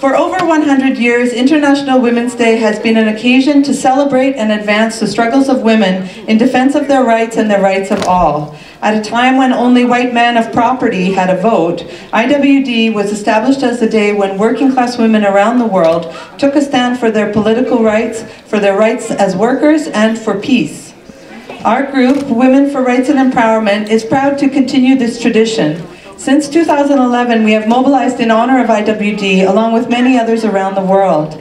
For over 100 years, International Women's Day has been an occasion to celebrate and advance the struggles of women in defense of their rights and the rights of all. At a time when only white men of property had a vote, IWD was established as a day when working class women around the world took a stand for their political rights, for their rights as workers, and for peace. Our group, Women for Rights and Empowerment, is proud to continue this tradition. Since 2011, we have mobilized in honor of IWD, along with many others around the world.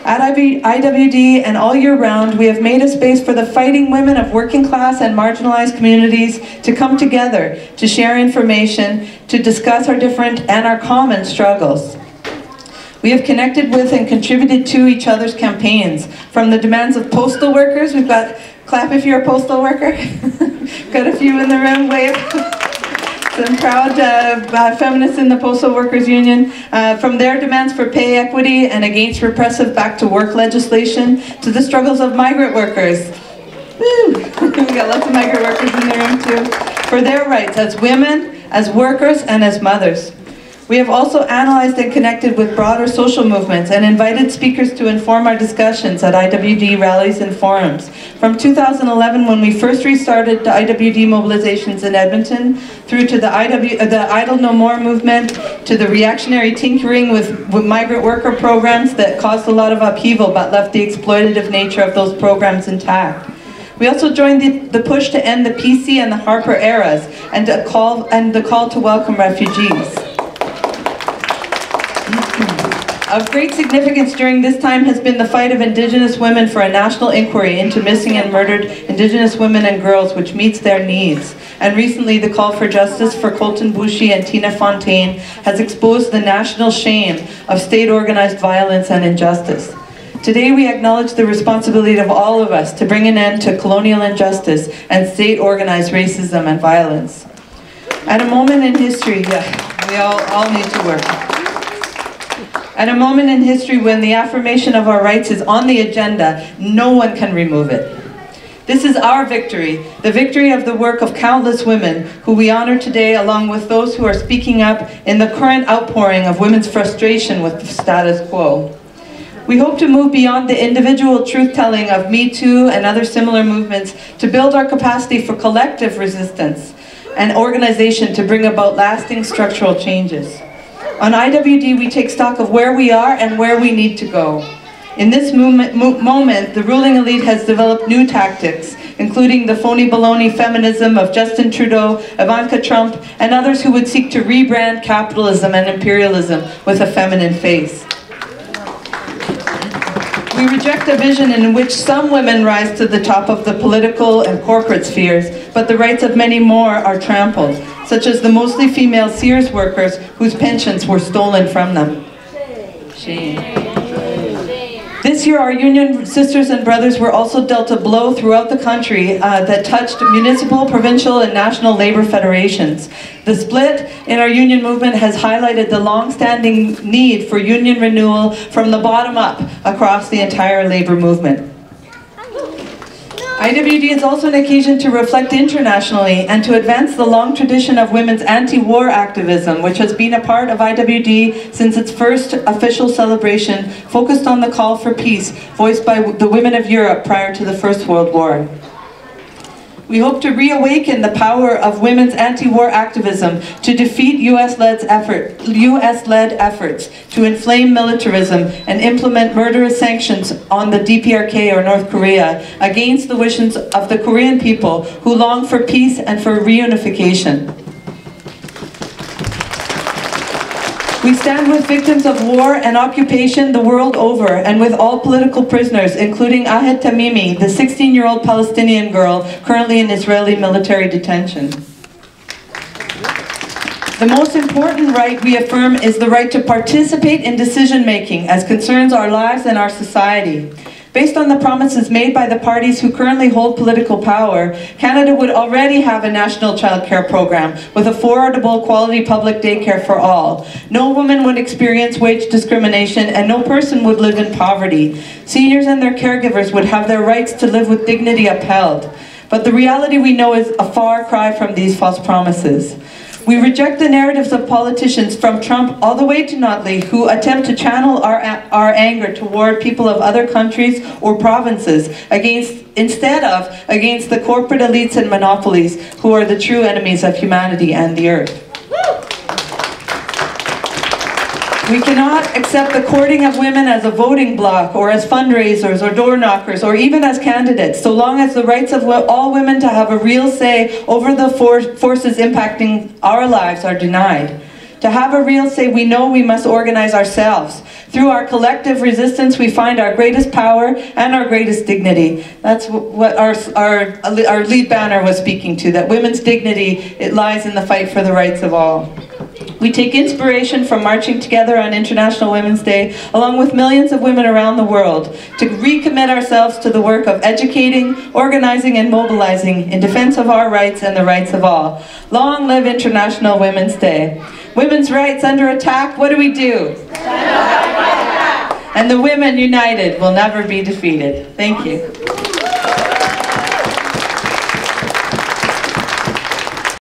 At IWD and all year round, we have made a space for the fighting women of working class and marginalized communities to come together, to share information, to discuss our different and our common struggles. We have connected with and contributed to each other's campaigns, from the demands of postal workers. We've got, clap if you're a postal worker. Got a few in the room, wave. Some proud feminists in the Postal Workers Union, from their demands for pay equity and against repressive back-to-work legislation to the struggles of migrant workers. Woo! We got lots of migrant workers in the room too. For their rights as women, as workers, and as mothers. We have also analyzed and connected with broader social movements and invited speakers to inform our discussions at IWD rallies and forums. From 2011, when we first restarted the IWD mobilizations in Edmonton, through to the Idle No More movement, to the reactionary tinkering with migrant worker programs that caused a lot of upheaval but left the exploitative nature of those programs intact. We also joined the push to end the PC and the Harper eras and the call to welcome refugees. Of great significance during this time has been the fight of Indigenous women for a national inquiry into missing and murdered Indigenous women and girls, which meets their needs. And recently, the call for justice for Colton Boushie and Tina Fontaine has exposed the national shame of state-organized violence and injustice. Today, we acknowledge the responsibility of all of us to bring an end to colonial injustice and state-organized racism and violence. At a moment in history, we all need to work. At a moment in history when the affirmation of our rights is on the agenda, no one can remove it. This is our victory, the victory of the work of countless women who we honor today, along with those who are speaking up in the current outpouring of women's frustration with the status quo. We hope to move beyond the individual truth-telling of Me Too and other similar movements to build our capacity for collective resistance and organization to bring about lasting structural changes. On IWD, we take stock of where we are and where we need to go. In this moment, the ruling elite has developed new tactics, including the phony baloney feminism of Justin Trudeau, Ivanka Trump, and others who would seek to rebrand capitalism and imperialism with a feminine face. We reject a vision in which some women rise to the top of the political and corporate spheres, but the rights of many more are trampled, such as the mostly female Sears workers whose pensions were stolen from them. Shame. This year, our union sisters and brothers were also dealt a blow throughout the country that touched municipal, provincial, and national labor federations. The split in our union movement has highlighted the long-standing need for union renewal from the bottom up across the entire labor movement. IWD is also an occasion to reflect internationally and to advance the long tradition of women's anti-war activism, which has been a part of IWD since its first official celebration, focused on the call for peace, voiced by the women of Europe prior to the First World War. We hope to reawaken the power of women's anti-war activism to defeat US-led efforts to inflame militarism and implement murderous sanctions on the DPRK or North Korea against the wishes of the Korean people who long for peace and for reunification. We stand with victims of war and occupation the world over, and with all political prisoners, including Ahed Tamimi, the 16-year-old Palestinian girl currently in Israeli military detention. The most important right we affirm is the right to participate in decision-making as concerns our lives and our society. Based on the promises made by the parties who currently hold political power, Canada would already have a national child care program with affordable, quality public daycare for all. No woman would experience wage discrimination and no person would live in poverty. Seniors and their caregivers would have their rights to live with dignity upheld. But the reality we know is a far cry from these false promises. We reject the narratives of politicians from Trump all the way to Notley who attempt to channel our anger toward people of other countries or provinces instead of against the corporate elites and monopolies who are the true enemies of humanity and the earth. We cannot accept the courting of women as a voting bloc or as fundraisers or door knockers or even as candidates, so long as the rights of all women to have a real say over the forces impacting our lives are denied. To have a real say, we know we must organize ourselves. Through our collective resistance, we find our greatest power and our greatest dignity. That's what our lead banner was speaking to, that women's dignity, it lies in the fight for the rights of all. We take inspiration from marching together on International Women's Day, along with millions of women around the world, to recommit ourselves to the work of educating, organizing, and mobilizing in defense of our rights and the rights of all. Long live International Women's Day. Women's rights under attack, what do we do? And the women united will never be defeated. Thank you.